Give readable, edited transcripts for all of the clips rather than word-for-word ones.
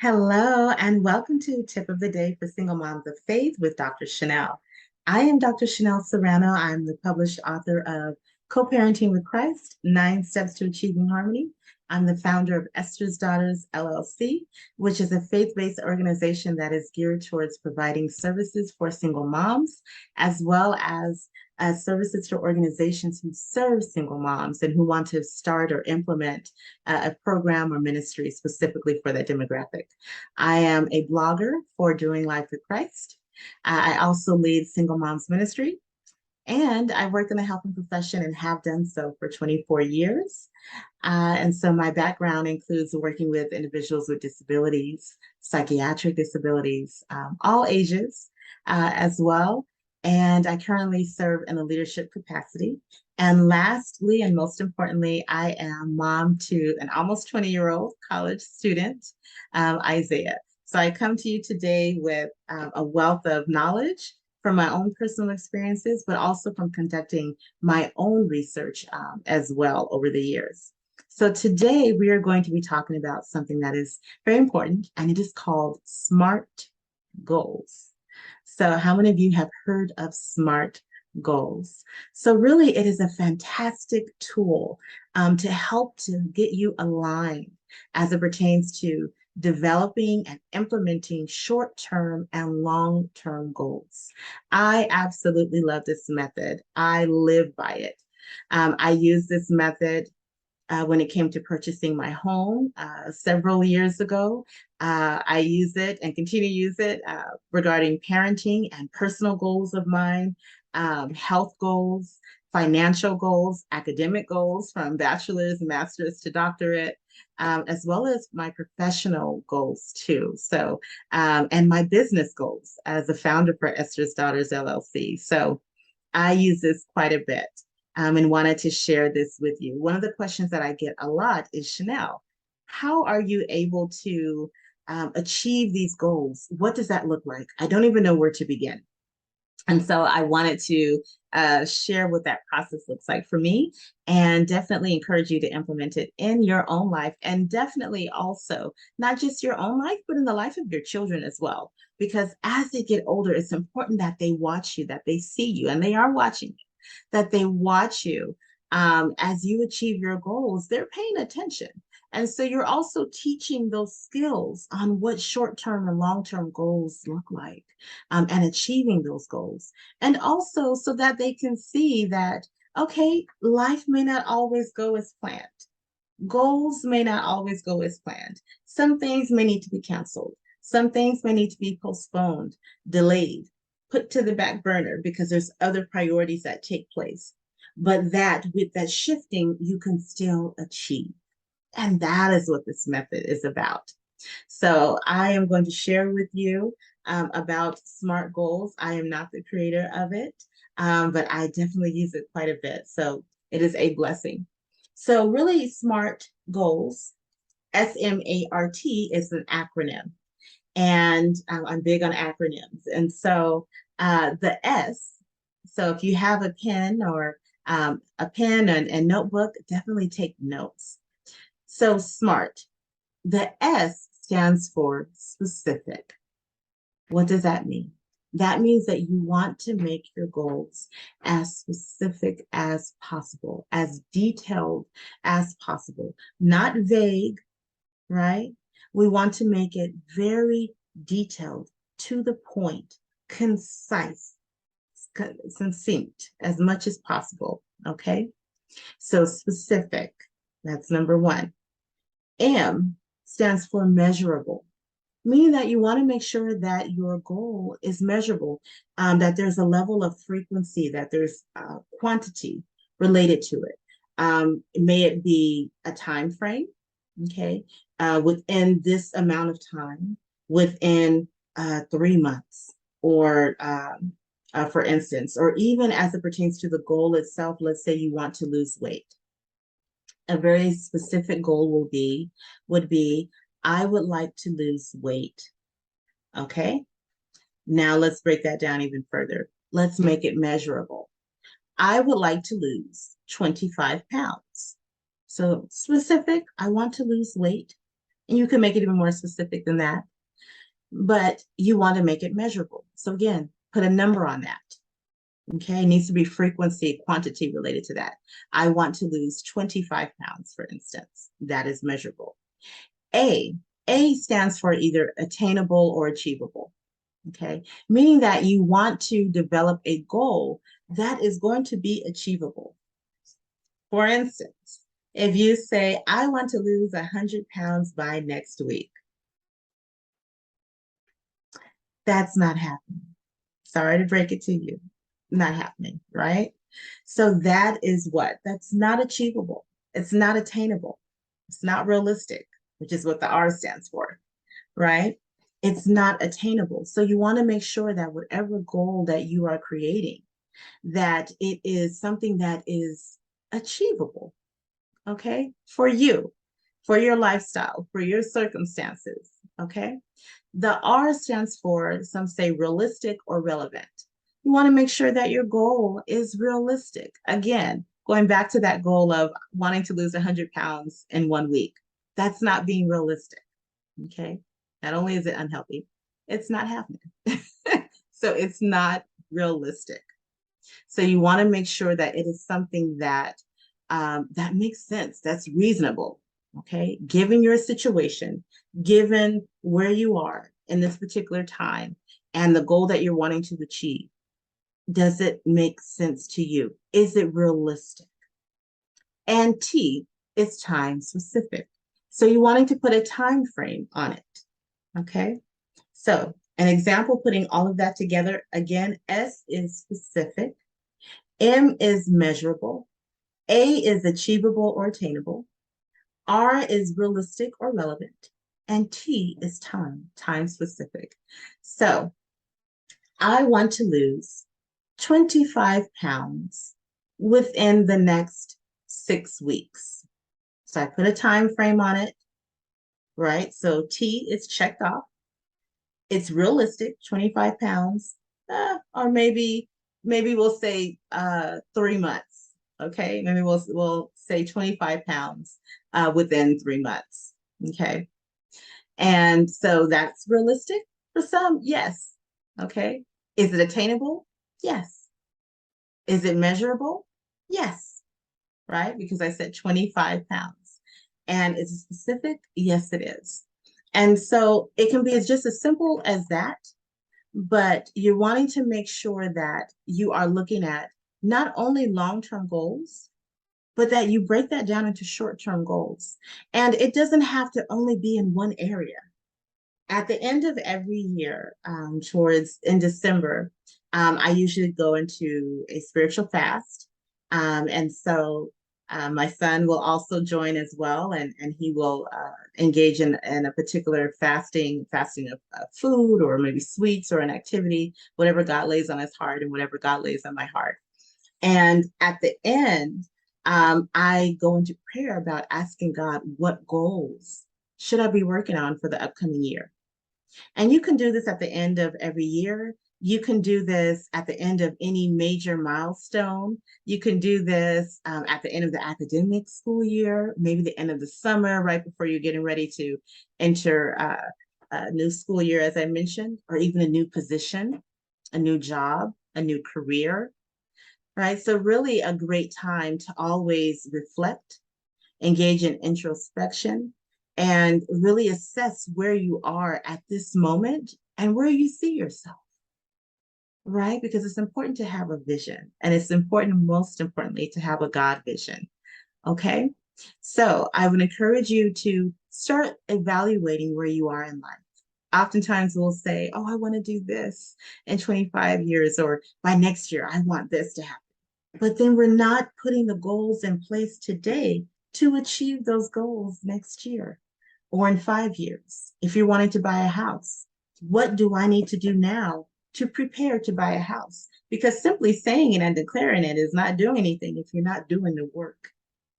Hello, and welcome to Tip of the Day for Single Moms of Faith with Dr. Chanel. I am Dr. Chanel Serano. I'm the published author of Co-Parenting with Christ, 9 Steps to Achieving Harmony. I'm the founder of Esther's Daughters, LLC, which is a faith-based organization that is geared towards providing services for single moms, as well as services to organizations who serve single moms and who want to start or implement a program or ministry specifically for that demographic. I am a blogger for Doing Life with Christ. I also lead Single Moms Ministry, and I work in the health profession and have done so for 24 years. And so my background includes working with individuals with disabilities, psychiatric disabilities, all ages as well. And I currently serve in a leadership capacity. And lastly, and most importantly, I am mom to an almost 20-year-old college student, Isaiah. So I come to you today with a wealth of knowledge from my own personal experiences, but also from conducting my own research as well over the years. So today we are going to be talking about something that is very important, and it is called SMART goals. So how many of you have heard of SMART goals? So really, it is a fantastic tool to help to get you aligned as it pertains to developing and implementing short-term and long-term goals. I absolutely love this method. I live by it. I use this method when it came to purchasing my home several years ago. I use it and continue to use it regarding parenting and personal goals of mine, health goals, financial goals, academic goals from bachelor's, master's to doctorate, as well as my professional goals too. So, and my business goals as a founder for Esther's Daughters LLC. So I use this quite a bit. And wanted to share this with you. One of the questions that I get a lot is, Chanel, how are you able to achieve these goals? What does that look like? I don't even know where to begin. And so I wanted to share what that process looks like for me, and definitely encourage you to implement it in your own life, and definitely also not just your own life, but in the life of your children as well. Because as they get older, it's important that they watch you, that they see you, and they are watching you, that they watch you as you achieve your goals. They're paying attention. And so you're also teaching those skills on what short-term and long-term goals look like, and achieving those goals. And also so that they can see that, okay, life may not always go as planned. Goals may not always go as planned. Some things may need to be canceled. Some things may need to be postponed, delayed, put to the back burner because there's other priorities that take place. But that with that shifting, you can still achieve. And that is what this method is about. So I am going to share with you about SMART goals. I am not the creator of it, but I definitely use it quite a bit. So it is a blessing. So really, SMART goals, S-M-A-R-T, is an acronym. And I'm big on acronyms. And so the S, so if you have a pen or a pen and notebook, definitely take notes. So SMART, the S stands for specific. What does that mean? That means that you want to make your goals as specific as possible, as detailed as possible, not vague, right? We want to make it very detailed, to the point, concise, succinct, as much as possible, okay? So specific, that's number one. M stands for measurable, meaning that you want to make sure that your goal is measurable, that there's a level of frequency, that there's quantity related to it. May it be a time frame, okay, within this amount of time, within 3 months, or for instance, or even as it pertains to the goal itself. Let's say you want to lose weight. A very specific goal would be, I would like to lose weight. Okay. Now let's break that down even further. Let's make it measurable. I would like to lose 25 pounds. So specific, I want to lose weight And you can make it even more specific than that, but you want to make it measurable. So again, put a number on that. Okay, it needs to be frequency, quantity related to that. I want to lose 25 pounds, for instance. That is measurable. A, A stands for either attainable or achievable. Okay, meaning that you want to develop a goal that is going to be achievable. For instance, if you say, I want to lose 100 pounds by next week, that's not happening. Sorry to break it to you. Not happening, right? So that is what? That's not achievable. It's not attainable. It's not realistic, which is what the R stands for, right? It's not attainable. So you want to make sure that whatever goal that you are creating, that it is something that is achievable, okay? For you, for your lifestyle, for your circumstances, okay? The R stands for, some say realistic or relevant. You want to make sure that your goal is realistic. Again, going back to that goal of wanting to lose 100 pounds in 1 week, that's not being realistic, okay? Not only is it unhealthy, it's not happening. So it's not realistic. So you want to make sure that it is something that that makes sense, that's reasonable, okay? Given your situation, given where you are in this particular time and the goal that you're wanting to achieve, does it make sense to you? Is it realistic? And T is time specific. So you're wanting to put a time frame on it, okay? So an example, putting all of that together, again, S is specific, M is measurable, A is achievable or attainable, R is realistic or relevant, and T is time specific. So I want to lose 25 pounds within the next 6 weeks. So I put a time frame on it, right? So T is checked off. It's realistic, 25 pounds, or maybe we'll say 3 months. Okay, maybe we'll say 25 pounds within 3 months. Okay, and so that's realistic for some, yes. Okay, is it attainable? Yes. Is it measurable? Yes. Right, because I said 25 pounds. And is it specific? Yes, it is. And so it can be just as simple as that, but you're wanting to make sure that you are looking at not only long-term goals, but that you break that down into short-term goals. And it doesn't have to only be in one area. At the end of every year, towards in December, I usually go into a spiritual fast. And so my son will also join as well, and he will engage in a particular fasting of food or maybe sweets or an activity, whatever God lays on his heart and whatever God lays on my heart. And at the end, I go into prayer about asking God, what goals should I be working on for the upcoming year? And you can do this at the end of every year. You can do this at the end of any major milestone. You can do this at the end of the academic school year, maybe the end of the summer, right before you're getting ready to enter a new school year, as I mentioned, or even a new position, a new job, a new career, right? So really a great time to always reflect, engage in introspection, and really assess where you are at this moment and where you see yourself, right? Because it's important to have a vision, and it's important, most importantly, to have a God vision, okay? So I would encourage you to start evaluating where you are in life. Oftentimes we'll say, oh, I want to do this in 25 years, or by next year, I want this to happen. But then we're not putting the goals in place today to achieve those goals next year or in 5 years. If you're wanting to buy a house, what do I need to do now to prepare to buy a house? Because simply saying it and declaring it is not doing anything if you're not doing the work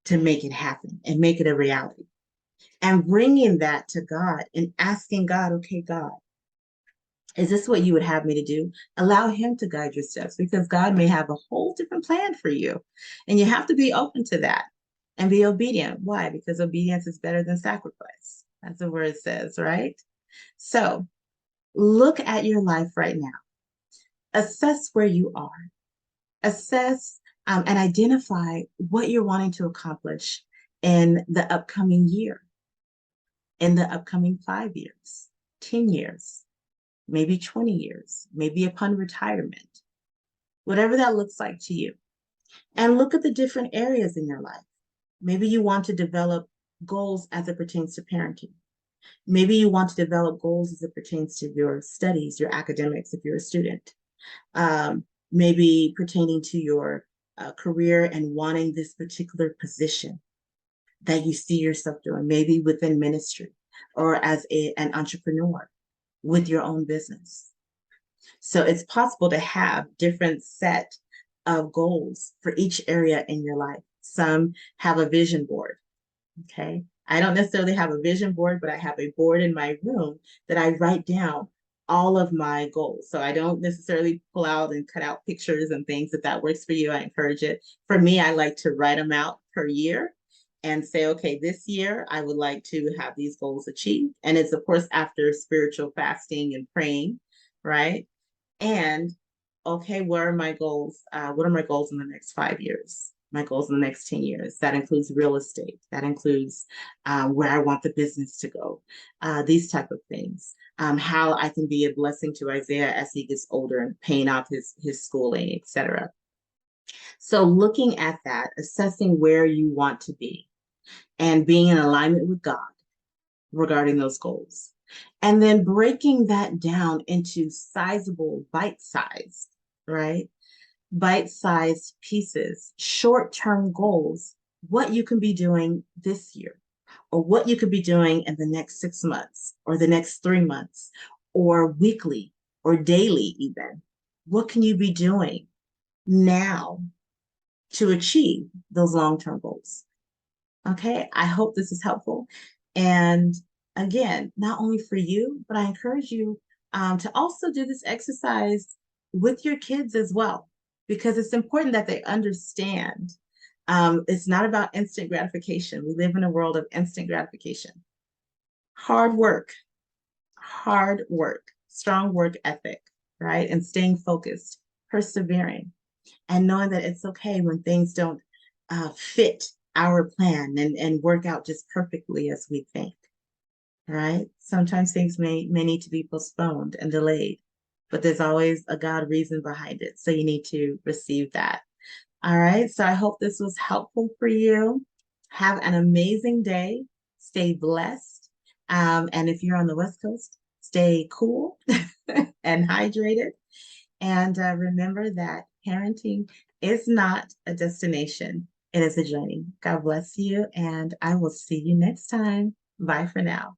to make it happen and make it a reality. And bringing that to God and asking God, okay, God, is this what you would have me to do? Allow him to guide your steps, because God may have a whole different plan for you. And you have to be open to that and be obedient. Why? Because obedience is better than sacrifice. That's the word says, right? So look at your life right now. Assess where you are. Assess and identify what you're wanting to accomplish in the upcoming year, in the upcoming 5 years, 10 years, maybe 20 years, maybe upon retirement, whatever that looks like to you. And look at the different areas in your life. Maybe you want to develop goals as it pertains to parenting. Maybe you want to develop goals as it pertains to your studies, your academics, if you're a student. Maybe pertaining to your career and wanting this particular position that you see yourself doing, maybe within ministry or as an entrepreneur with your own business. So it's possible to have different set of goals for each area in your life. Some have a vision board. Okay. I don't necessarily have a vision board, but I have a board in my room that I write down all of my goals. So I don't necessarily pull out and cut out pictures and things. If that works for you, I encourage it. For me, I like to write them out per year and say, okay, this year I would like to have these goals achieved. And it's, of course, after spiritual fasting and praying, right? And okay, what are my goals? What are my goals in the next 5 years? My goals in the next 10 years. That includes real estate. That includes where I want the business to go. These type of things. How I can be a blessing to Isaiah as he gets older and paying off his schooling, etc. So looking at that, assessing where you want to be and being in alignment with God regarding those goals. And then breaking that down into sizable bite-sized, right? Bite-sized pieces, short-term goals, what you can be doing this year, or what you could be doing in the next 6 months, or the next 3 months, or weekly, or daily even. What can you be doing now to achieve those long-term goals? Okay, I hope this is helpful. And again, not only for you, but I encourage you to also do this exercise with your kids as well, because it's important that they understand it's not about instant gratification. We live in a world of instant gratification. Hard work, strong work ethic, right? And staying focused, persevering, and knowing that it's okay when things don't fit our plan and work out just perfectly as we think, right? Sometimes things may need to be postponed and delayed, but there's always a God reason behind it. So you need to receive that. All right. So I hope this was helpful for you. Have an amazing day. Stay blessed. And if you're on the West Coast, stay cool and hydrated. And remember that parenting is not a destination. It is a journey. God bless you. And I will see you next time. Bye for now.